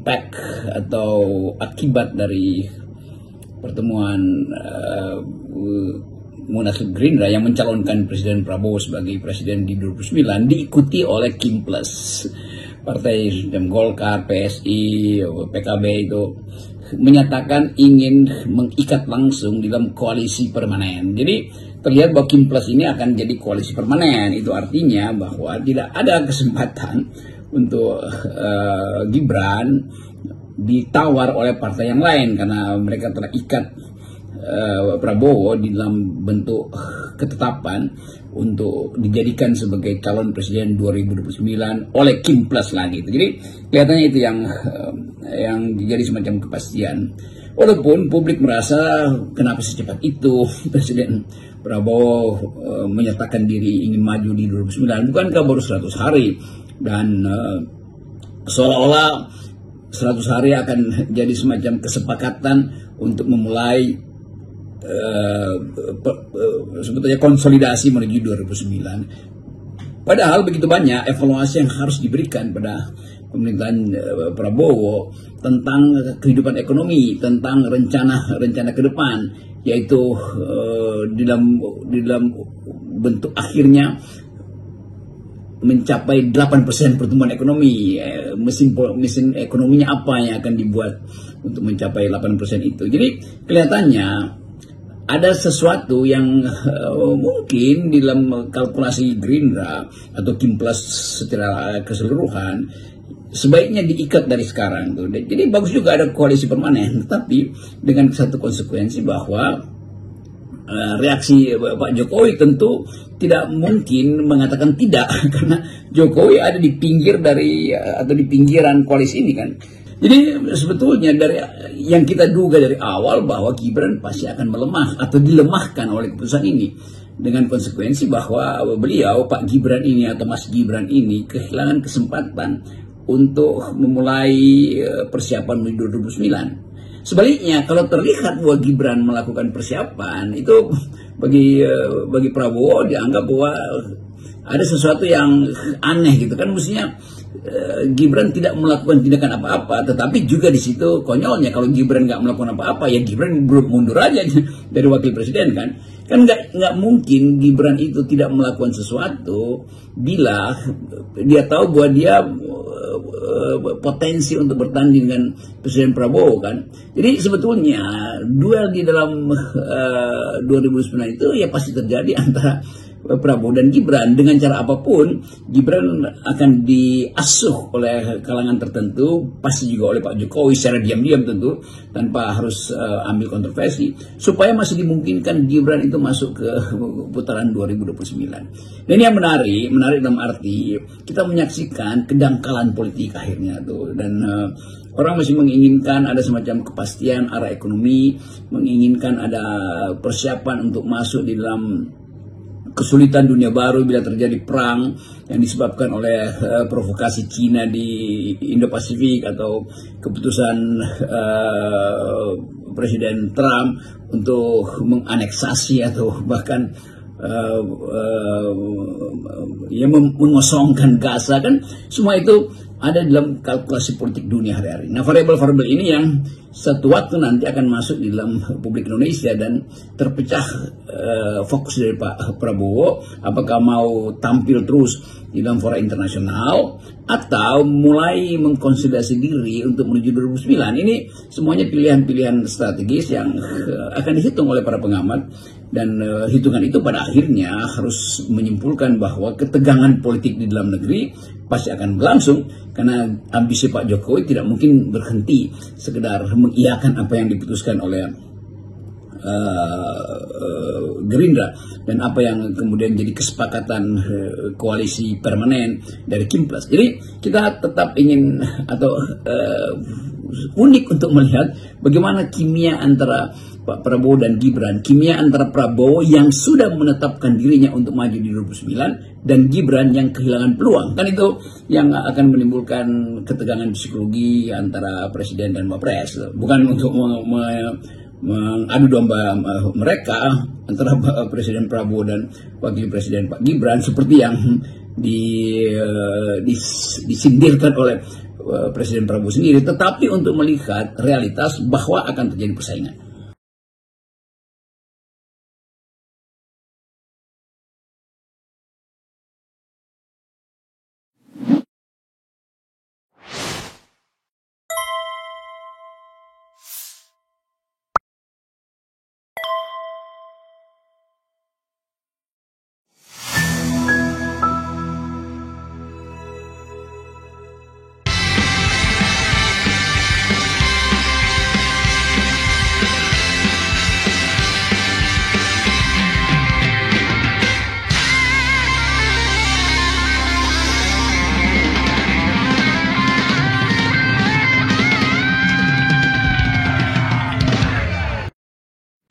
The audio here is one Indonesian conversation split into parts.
impact atau akibat dari pertemuan Munaslup Gerindra yang mencalonkan Presiden Prabowo sebagai presiden di 2009 diikuti oleh Kim Plus. Partai Golkar, PSI, PKB itu menyatakan ingin mengikat langsung dalam koalisi permanen. Jadi terlihat bahwa Kim Plus ini akan jadi koalisi permanen. Itu artinya bahwa tidak ada kesempatan untuk Gibran ditawar oleh partai yang lain karena mereka telah ikat Prabowo di dalam bentuk ketetapan untuk dijadikan sebagai calon presiden 2029 oleh Kim Plus lagi. Jadi kelihatannya itu yang jadi semacam kepastian. Walaupun publik merasa kenapa secepat itu Presiden Prabowo menyatakan diri ingin maju di 2009, bukankah baru 100 hari dan seolah-olah 100 hari akan jadi semacam kesepakatan untuk memulai sebetulnya konsolidasi menuju 2009. Padahal begitu banyak evaluasi yang harus diberikan pada pemerintahan Prabowo tentang kehidupan ekonomi, tentang rencana ke depan, yaitu di dalam bentuk akhirnya mencapai 8% pertumbuhan ekonomi. Mesin ekonominya apa yang akan dibuat untuk mencapai 8% itu. Jadi kelihatannya ada sesuatu yang mungkin di dalam kalkulasi Gerindra atau Kim Plus secara keseluruhan sebaiknya diikat dari sekarang tuh. Jadi bagus juga ada koalisi permanen, tapi dengan satu konsekuensi bahwa reaksi Pak Jokowi tentu tidak mungkin mengatakan tidak karena Jokowi ada di pinggir atau di pinggiran koalisi ini kan. Jadi sebetulnya dari yang kita duga dari awal bahwa Gibran pasti akan melemah atau dilemahkan oleh keputusan ini, dengan konsekuensi bahwa beliau Pak Gibran ini atau Mas Gibran ini kehilangan kesempatan untuk memulai persiapan menuju 2009. Sebaliknya kalau terlihat bahwa Gibran melakukan persiapan itu bagi Prabowo dianggap bahwa ada sesuatu yang aneh gitu kan, mestinya Gibran tidak melakukan tindakan apa-apa, tetapi juga di situ konyolnya kalau Gibran nggak melakukan apa-apa ya Gibran mundur aja dari wakil presiden kan nggak mungkin Gibran itu tidak melakukan sesuatu bila dia tahu bahwa dia potensi untuk bertanding dengan Presiden Prabowo kan. Jadi sebetulnya duel di dalam 2009 itu ya pasti terjadi antara Prabowo dan Gibran. Dengan cara apapun Gibran akan diasuh oleh kalangan tertentu, pasti juga oleh Pak Jokowi secara diam-diam tentu tanpa harus ambil kontroversi, supaya masih dimungkinkan Gibran itu masuk ke putaran 2029. Dan ini yang menarik dalam arti kita menyaksikan kedangkalan politik akhirnya tuh, dan orang masih menginginkan ada semacam kepastian arah ekonomi, menginginkan ada persiapan untuk masuk di dalam kesulitan dunia baru bila terjadi perang yang disebabkan oleh provokasi Cina di Indo-Pasifik atau keputusan Presiden Trump untuk menganeksasi atau bahkan mengosongkan Gaza kan, semua itu ada dalam kalkulasi politik dunia hari-hari. Nah, variabel-variabel ini yang satu waktu nanti akan masuk di dalam publik Indonesia dan terpecah fokus dari Pak Prabowo, apakah mau tampil terus di dalam fora internasional atau mulai mengkonsolidasi diri untuk menuju 2009. Ini semuanya pilihan-pilihan strategis yang akan dihitung oleh para pengamat, dan hitungan itu pada akhirnya harus menyimpulkan bahwa ketegangan politik di dalam negeri pasti akan berlangsung karena ambisi Pak Jokowi tidak mungkin berhenti sekedar mengiyakan apa yang diputuskan oleh Gerindra dan apa yang kemudian jadi kesepakatan koalisi permanen dari Kim Plus. Jadi kita tetap ingin atau unik untuk melihat bagaimana kimia antara Pak Prabowo dan Gibran, kimia antara Prabowo yang sudah menetapkan dirinya untuk maju di 2009 dan Gibran yang kehilangan peluang. Kan itu yang akan menimbulkan ketegangan psikologi antara presiden dan wapres. Bukan untuk mengadu domba mereka antara Presiden Prabowo dan Wakil Presiden Pak Gibran seperti yang disindirkan oleh Presiden Prabowo sendiri, tetapi untuk melihat realitas bahwa akan terjadi persaingan.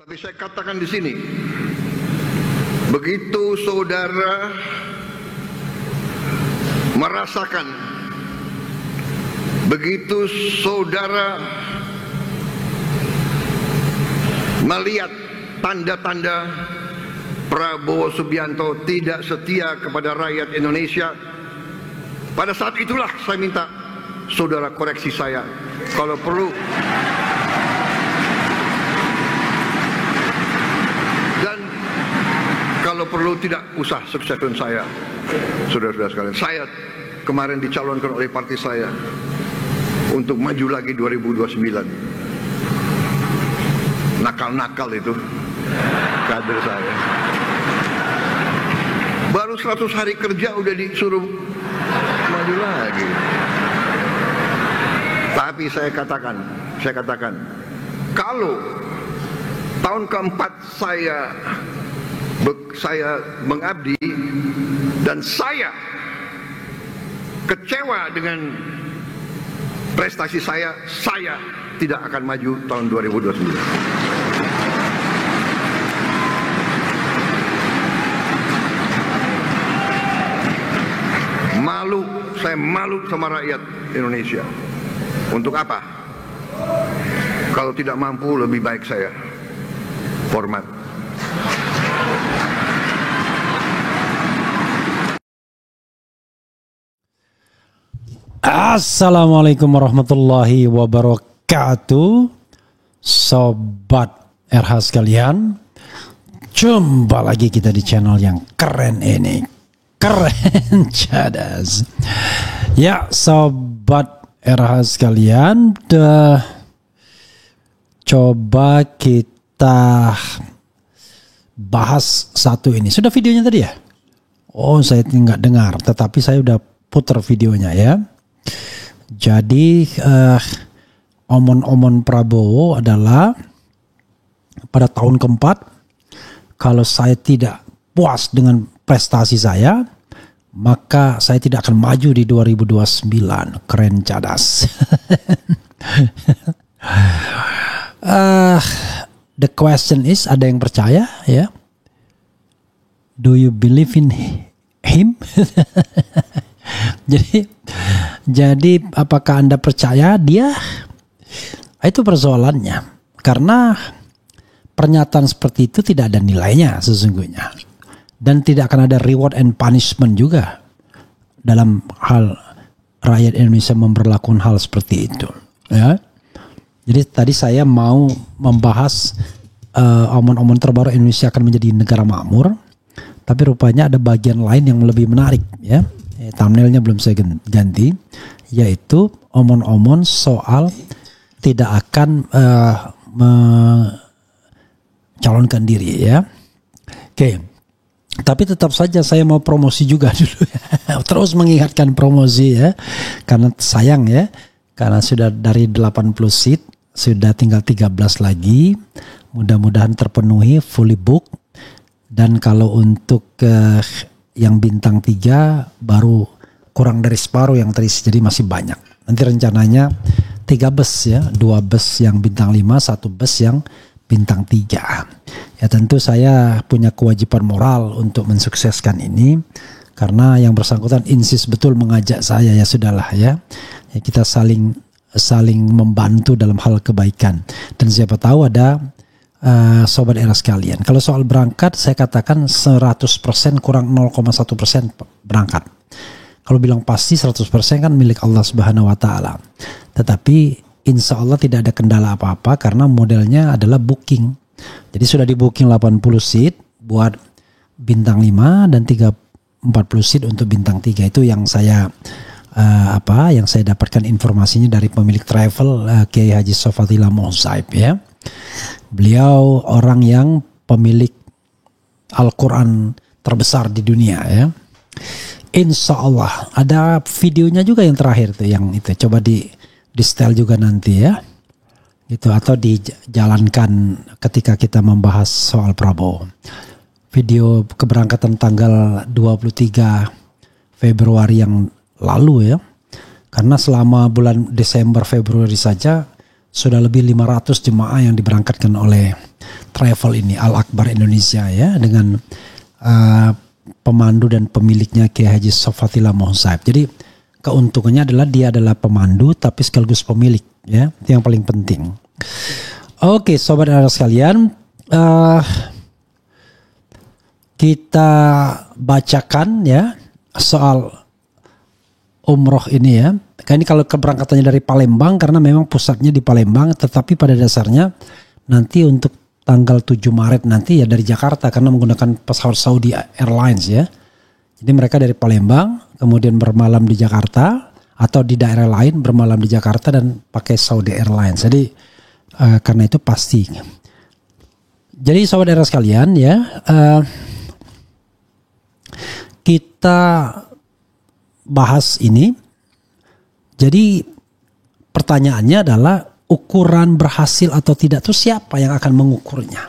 Tapi saya katakan di sini, begitu saudara merasakan, begitu saudara melihat tanda-tanda Prabowo Subianto tidak setia kepada rakyat Indonesia, pada saat itulah saya minta saudara koreksi saya. Kalau perlu, kalau perlu tidak usah sukseskan saya, saudara-saudara sekalian. Saya kemarin dicalonkan oleh partai saya untuk maju lagi 2029. Nakal-nakal itu kader saya. Baru 100 hari kerja udah disuruh maju lagi. Tapi saya katakan, kalau tahun keempat saya mengabdi dan saya kecewa dengan prestasi saya tidak akan maju tahun 2029. Saya malu sama rakyat Indonesia. Untuk apa? Kalau tidak mampu, lebih baik saya format. Assalamualaikum warahmatullahi wabarakatuh, sobat RH sekalian. Jumpa lagi kita di channel yang keren ini, keren cadas. Ya sobat RH sekalian, coba kita bahas satu ini. Sudah videonya tadi ya? Oh, saya nggak dengar, tetapi saya udah putar videonya ya. Jadi omon-omon Prabowo adalah pada tahun keempat, kalau saya tidak puas dengan prestasi saya, maka saya tidak akan maju di 2029. Keren cadas. The question is, ada yang percaya ya? Do you believe in him? Jadi apakah Anda percaya dia? Itu persoalannya. Karena pernyataan seperti itu tidak ada nilainya sesungguhnya. Dan tidak akan ada reward and punishment juga dalam hal rakyat Indonesia memperlakukan hal seperti itu. Ya. Jadi tadi saya mau membahas omon-omon terbaru Indonesia akan menjadi negara makmur. Tapi rupanya ada bagian lain yang lebih menarik ya. Thumbnailnya belum saya ganti, yaitu omon-omon soal tidak akan mencalonkan diri ya. Oke. Tapi tetap saja saya mau promosi juga dulu ya. Terus mengingatkan promosi ya. Karena sayang ya, karena sudah dari 80 seat sudah tinggal 13 lagi. Mudah-mudahan terpenuhi, fully book. Dan kalau untuk yang bintang 3 baru kurang dari separuh yang terisi, jadi masih banyak. Nanti rencananya 3 bus ya, 2 bus yang bintang 5, 1 bus yang bintang 3. Ya tentu saya punya kewajiban moral untuk mensukseskan ini, karena yang bersangkutan insist betul mengajak saya, ya sudahlah ya. Ya kita saling membantu dalam hal kebaikan. Dan siapa tahu ada Sobat Era sekalian. Kalau soal berangkat, saya katakan 100% kurang 0,1% berangkat. Kalau bilang pasti 100% kan milik Allah Subhanahu wa Ta'ala. Tetapi insya Allah tidak ada kendala apa-apa karena modelnya adalah booking. Jadi sudah di booking 80 seat buat bintang 5 dan 40 seat untuk bintang 3. Itu yang saya yang saya dapatkan informasinya dari pemilik travel Kiai Haji Sofatillah Mozaib ya. Beliau orang yang pemilik Al-Quran terbesar di dunia ya. Insya Allah ada videonya juga yang terakhir tuh, yang itu coba di setel juga nanti ya, gitu, atau dijalankan ketika kita membahas soal Prabowo. Video keberangkatan tanggal 23 Februari yang lalu ya, karena selama bulan Desember Februari saja sudah lebih 500 jemaah yang diberangkatkan oleh travel ini Al Akbar Indonesia ya, dengan pemandu dan pemiliknya Kiai Haji Sofatillah Mozaib. Jadi keuntungannya adalah dia adalah pemandu tapi sekaligus pemilik ya, itu yang paling penting. Oke, sobat Era sekalian, kita bacakan ya soal umroh ini ya. Ini kalau keberangkatannya dari Palembang karena memang pusatnya di Palembang, tetapi pada dasarnya nanti untuk tanggal 7 Maret nanti ya dari Jakarta karena menggunakan pesawat Saudi Airlines ya. Jadi mereka dari Palembang kemudian bermalam di Jakarta atau di daerah lain bermalam di Jakarta dan pakai Saudi Airlines. Jadi karena itu pasti. Jadi sobat Era sekalian ya, kita bahas ini. Jadi pertanyaannya adalah ukuran berhasil atau tidak itu siapa yang akan mengukurnya?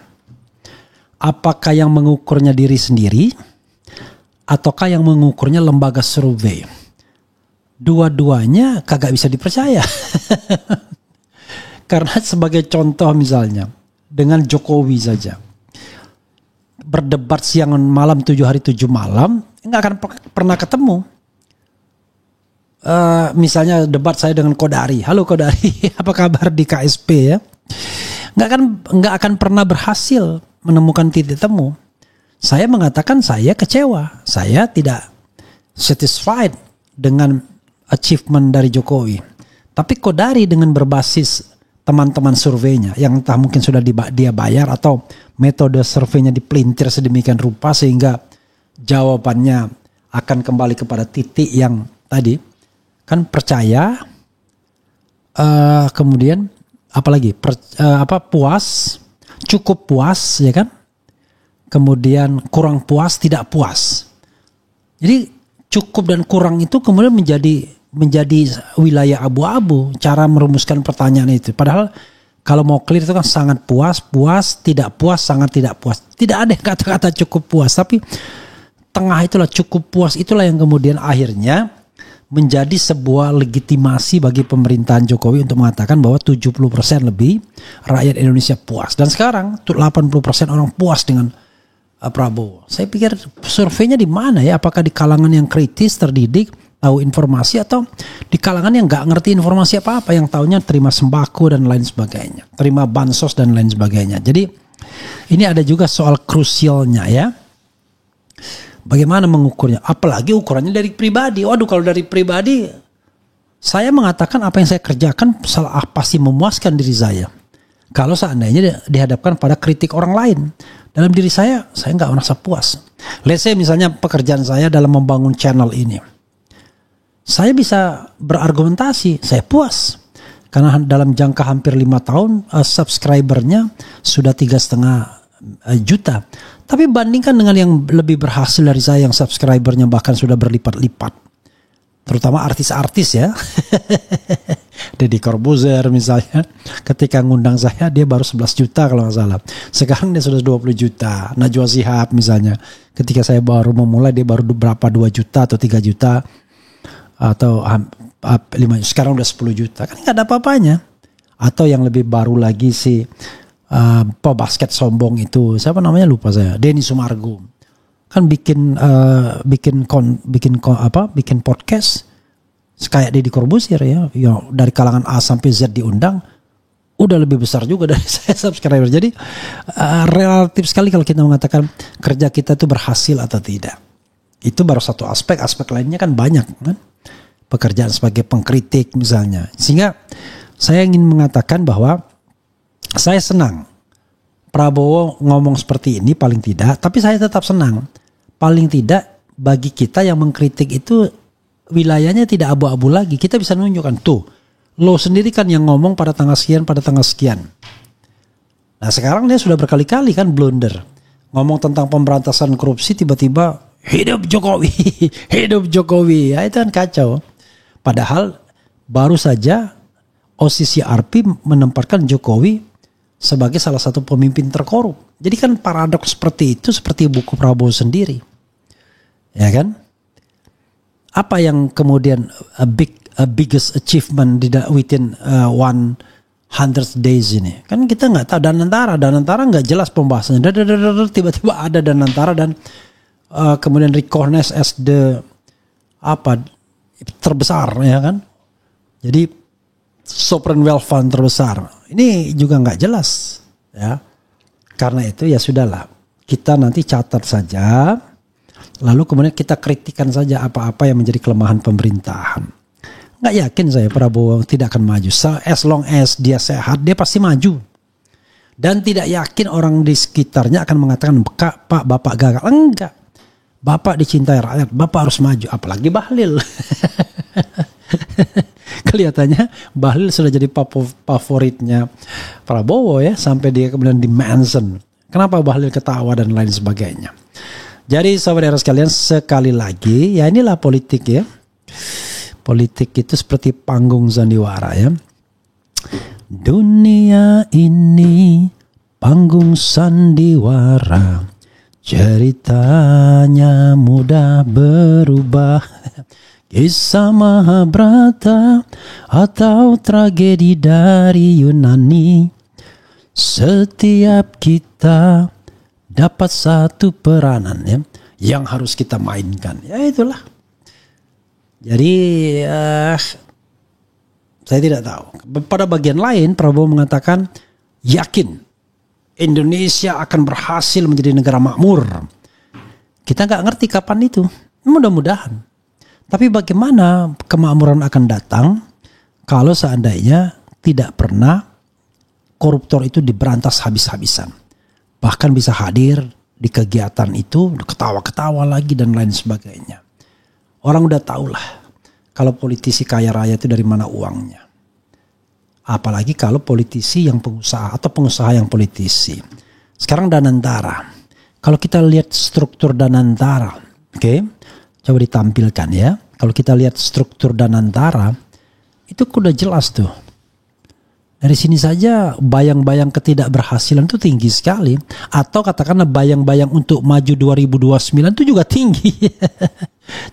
Apakah yang mengukurnya diri sendiri ataukah yang mengukurnya lembaga survei? Dua-duanya kagak bisa dipercaya. Karena sebagai contoh misalnya dengan Jokowi saja berdebat siang malam 7 hari 7 malam nggak akan pernah ketemu. Misalnya debat saya dengan Kodari, halo Kodari, apa kabar di KSP ya? Nggak akan pernah berhasil menemukan titik temu. Saya mengatakan saya kecewa, saya tidak satisfied dengan achievement dari Jokowi. Tapi Kodari dengan berbasis teman-teman surveinya yang entah mungkin sudah dia bayar atau metode surveinya dipelintir sedemikian rupa sehingga jawabannya akan kembali kepada titik yang tadi. Kan percaya, kemudian apalagi puas, cukup puas ya kan, kemudian kurang puas, tidak puas. Jadi cukup dan kurang itu kemudian menjadi wilayah abu-abu cara merumuskan pertanyaan itu. Padahal kalau mau clear itu kan sangat puas, puas, tidak puas, sangat tidak puas. Tidak ada kata-kata cukup puas, tapi tengah itulah cukup puas, itulah yang kemudian akhirnya menjadi sebuah legitimasi bagi pemerintahan Jokowi untuk mengatakan bahwa 70% lebih rakyat Indonesia puas. Dan sekarang 80% orang puas dengan Prabowo. Saya pikir surveinya di mana ya? Apakah di kalangan yang kritis, terdidik, tahu informasi, atau di kalangan yang nggak ngerti informasi apa-apa, yang taunya terima sembako dan lain sebagainya, terima bansos dan lain sebagainya. Jadi ini ada juga soal krusialnya ya. Bagaimana mengukurnya? Apalagi ukurannya dari pribadi. Waduh, kalau dari pribadi, saya mengatakan apa yang saya kerjakan pasti memuaskan diri saya. Kalau seandainya dihadapkan pada kritik orang lain, dalam diri saya nggak merasa puas. Let's say misalnya pekerjaan saya dalam membangun channel ini, saya bisa berargumentasi, saya puas. Karena dalam jangka hampir 5 tahun, subscribernya sudah 3,5 juta. Tapi bandingkan dengan yang lebih berhasil dari saya yang subscribernya bahkan sudah berlipat-lipat. Terutama artis-artis ya. Deddy Corbuzier misalnya. Ketika ngundang saya dia baru 11 juta kalau nggak salah. Sekarang dia sudah 20 juta. Najwa Shihab misalnya. Ketika saya baru memulai dia baru berapa 2 juta atau 3 juta. Atau 5, sekarang udah 10 juta. Kan nggak ada apa-apanya. Atau yang lebih baru lagi si pebasket sombong itu siapa namanya lupa saya, Denny Sumargo kan bikin podcast kayak Deddy Corbuzier ya, dari kalangan A sampai Z diundang. udah lebih besar juga dari saya subscriber. Jadi relatif sekali kalau kita mengatakan kerja kita itu berhasil atau tidak. Itu baru satu aspek lainnya kan banyak kan. Pekerjaan sebagai pengkritik misalnya. Sehingga saya ingin mengatakan bahwa saya senang Prabowo ngomong seperti ini paling tidak, tapi saya tetap senang. Paling tidak bagi kita yang mengkritik itu wilayahnya tidak abu-abu lagi. Kita bisa menunjukkan tuh, lo sendiri kan yang ngomong pada tanggal sekian. Nah sekarang dia sudah berkali-kali kan blunder. Ngomong tentang pemberantasan korupsi tiba-tiba hidup Jokowi. Ya itu kan kacau. Padahal baru saja OCCRP menempatkan Jokowi sebagai salah satu pemimpin terkorup. Jadi kan paradoks seperti itu seperti buku Prabowo sendiri. Ya kan? Apa yang kemudian biggest achievement within 100 days ini? Kan kita nggak tahu. Danantara nggak jelas pembahasannya. Tiba-tiba ada Danantara dan kemudian recognized as the terbesar ya kan. Jadi sovereign wealth fund terbesar. Ini juga nggak jelas ya. Karena itu ya sudahlah. Kita nanti catat saja. Lalu kemudian kita kritikan saja apa-apa yang menjadi kelemahan pemerintahan. Nggak yakin saya Prabowo tidak akan maju. As long as dia sehat, dia pasti maju. Dan tidak yakin orang di sekitarnya akan mengatakan, Pak, Bapak gagal. Enggak. Bapak dicintai rakyat, Bapak harus maju. Apalagi Bahlil. Kelihatannya Bahlil sudah jadi favoritnya Prabowo ya. Sampai dia kemudian di-mention. Kenapa Bahlil ketawa dan lain sebagainya. Jadi saudara sekalian sekali lagi. Ya inilah politik ya. Politik itu seperti panggung sandiwara ya. Dunia ini panggung sandiwara. Ceritanya mudah berubah. Kisah Mahabharata atau tragedi dari Yunani. Setiap kita dapat satu peranan ya, yang harus kita mainkan. Ya itulah. Jadi saya tidak tahu. Pada bagian lain Prabowo mengatakan yakin Indonesia akan berhasil menjadi negara makmur. Kita nggak ngerti kapan itu. Mudah-mudahan. Tapi bagaimana kemakmuran akan datang kalau seandainya tidak pernah koruptor itu diberantas habis-habisan. Bahkan bisa hadir di kegiatan itu, ketawa-ketawa lagi dan lain sebagainya. Orang udah tahulah kalau politisi kaya raya itu dari mana uangnya. Apalagi kalau politisi yang pengusaha atau pengusaha yang politisi. Sekarang Danantara. Kalau kita lihat struktur Danantara, oke, coba ditampilkan ya. Kalau kita lihat struktur Danantara, itu udah jelas tuh. Dari sini saja bayang-bayang ketidakberhasilan itu tinggi sekali. Atau katakanlah bayang-bayang untuk maju 2029 itu juga tinggi.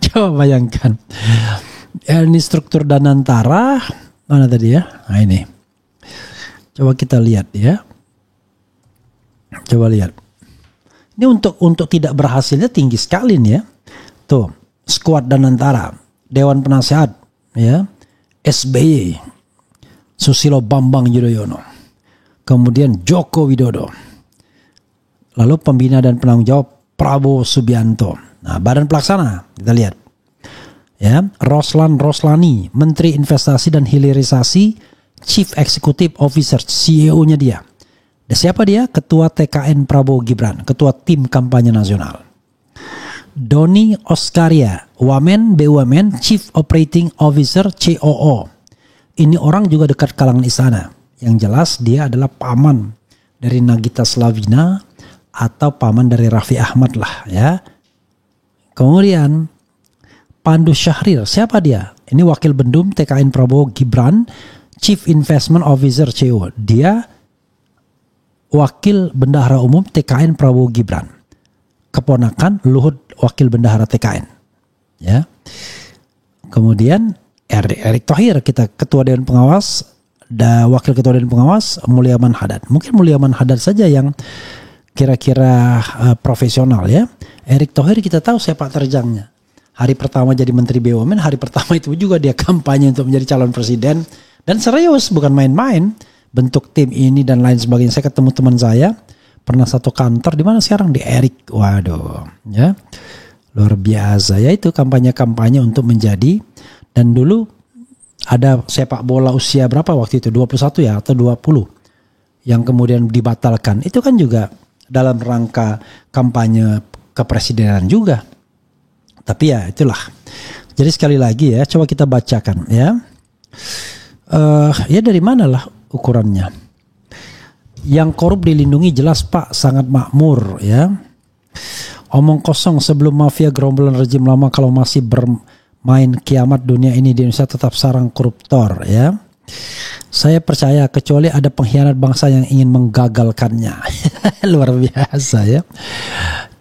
Coba bayangkan. Ini struktur Danantara. Mana tadi ya? Nah ini. Coba kita lihat ya. Coba lihat. Ini untuk tidak berhasilnya tinggi sekali nih ya. Tuh, skuad Danantara, Dewan Penasehat ya. SBY, Susilo Bambang Yudhoyono. Kemudian Joko Widodo. Lalu pembina dan penanggung jawab Prabowo Subianto. Nah, badan pelaksana kita lihat. Ya, Roslani, Menteri Investasi dan Hilirisasi, Chief Executive Officer, CEO-nya dia. Dan siapa dia? Ketua TKN Prabowo Gibran, Ketua Tim Kampanye Nasional. Doni Oskaria, Wamen BUMN, Chief Operating Officer, COO. Ini orang juga dekat kalangan istana. Yang jelas dia adalah paman dari Nagita Slavina atau paman dari Raffi Ahmad lah ya. Kemudian Pandu Syahrir, siapa dia? Ini Wakil Bendum TKN Prabowo Gibran, Chief Investment Officer CEO. Dia Wakil Bendahara Umum TKN Prabowo Gibran. Keponakan Luhut Wakil Bendahara TKN. Ya. Kemudian Erick Thohir, kita Ketua Dewan Pengawas, Wakil Ketua Dewan Pengawas Mulyaman Hadad. Mungkin Mulyaman Hadad saja yang kira-kira profesional ya. Erick Thohir kita tahu sepak terjangnya. Hari pertama jadi Menteri BUMN, hari pertama itu juga dia kampanye untuk menjadi calon presiden. Dan serius, bukan main-main. bentuk tim ini dan lain sebagainya. Saya ketemu teman saya pernah satu kantor di mana sekarang di Erik. Waduh, ya luar biasa ya, itu kampanye-kampanye untuk menjadi. Dan dulu ada sepak bola usia berapa waktu itu, 21 ya atau 20 yang kemudian dibatalkan. Itu kan juga dalam rangka kampanye kepresidenan juga. Tapi ya itulah. Jadi sekali lagi ya, coba kita bacakan ya. Ya dari mana lah ukurannya. Yang korup dilindungi jelas Pak, sangat makmur ya. Omong kosong sebelum mafia gerombolan rejim lama, kalau masih bermain kiamat dunia ini di Indonesia tetap sarang koruptor ya. Saya percaya kecuali ada pengkhianat bangsa yang ingin menggagalkannya. Luar biasa ya.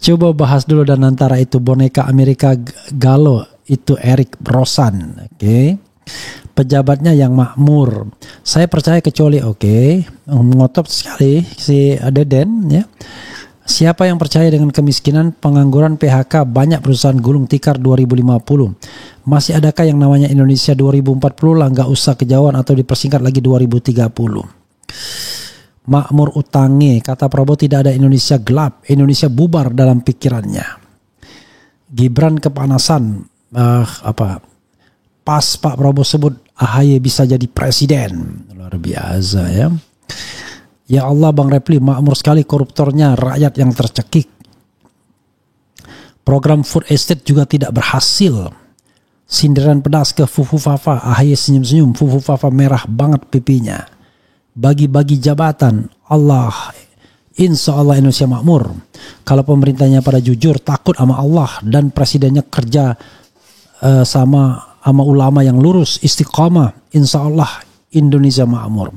Coba bahas dulu, dan antara itu boneka Amerika Galo itu Erik Rosan, oke. Pejabatnya yang makmur. Saya percaya kecuali ngotot sekali si Deden ya. Siapa yang percaya dengan kemiskinan, pengangguran, PHK, banyak perusahaan gulung tikar 2050. Masih adakah yang namanya Indonesia 2040 lah, nggak usah kejauhan atau dipersingkat lagi 2030. Makmur utangi, kata Prabowo tidak ada Indonesia gelap, Indonesia bubar dalam pikirannya. Gibran kepanasan, pas Pak Prabowo sebut AHY bisa jadi presiden. Luar biasa ya. Ya Allah Bang Repli, makmur sekali koruptornya, rakyat yang tercekik. Program food estate juga tidak berhasil. Sindiran pedas ke Fufu Fafa, AHY senyum-senyum, Fufu Fafa merah banget pipinya. Bagi-bagi jabatan, Allah, insya Allah Indonesia makmur. Kalau pemerintahnya pada jujur, takut sama Allah, dan presidennya kerja sama ulama yang lurus, istiqamah, insya Allah Indonesia makmur.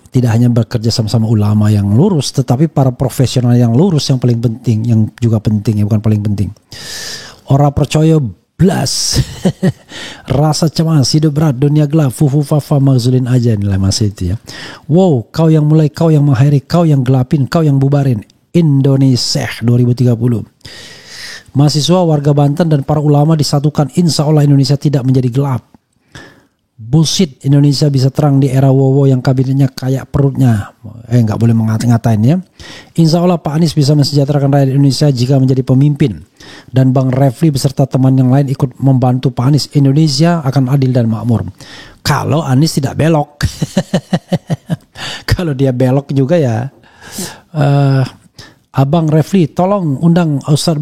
Tidak hanya bekerja sama-sama ulama yang lurus, tetapi para profesional yang lurus yang paling penting, yang juga penting ya, bukan paling penting. Orang percaya blas. Rasa cemas, hidup berat, dunia gelap, Fufu Fafa magzulin aja, nilai masih itu ya. Wow, kau yang mulai, kau yang mengakhiri, kau yang gelapin, kau yang bubarin. Indonesia 2030. Mahasiswa, warga Banten dan para ulama disatukan, insya Allah Indonesia tidak menjadi gelap. Bullshit, Indonesia bisa terang di era Wowo yang kabinetnya kayak perutnya. Nggak boleh ngatain ya. Insya Allah Pak Anies bisa mensejahterakan rakyat Indonesia jika menjadi pemimpin. Dan Bang Refli beserta teman yang lain ikut membantu Pak Anies. Indonesia akan adil dan makmur. Kalau Anies tidak belok. Kalau dia belok juga ya. Abang Refli, tolong undang Ustadz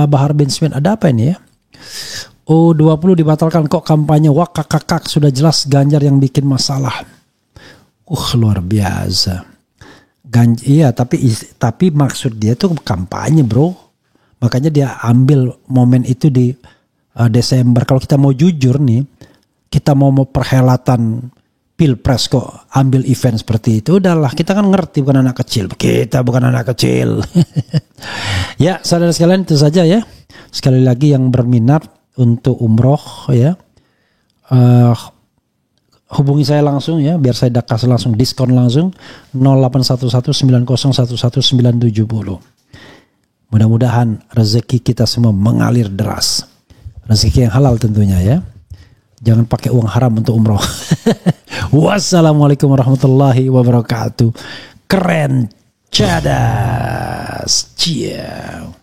Bahar bin Smith. Ada apa ini ya? 20 dibatalkan kok kampanye, wah kakak sudah jelas Ganjar yang bikin masalah. Luar biasa. Iya, tapi maksud dia tuh kampanye bro. Makanya dia ambil momen itu di Desember. Kalau kita mau jujur nih, kita mau perhelatan Pilpres kok ambil event seperti itu, udahlah kita kan ngerti bukan anak kecil. Kita bukan anak kecil. Ya saudara sekalian, itu saja ya. Sekali lagi yang berminat untuk umroh ya, hubungi saya langsung ya, biar saya kasih langsung diskon langsung 0811901190. Mudah-mudahan rezeki kita semua mengalir deras, rezeki yang halal tentunya ya, jangan pakai uang haram untuk umroh. Wassalamualaikum warahmatullahi wabarakatuh. Keren cadas. Ciao.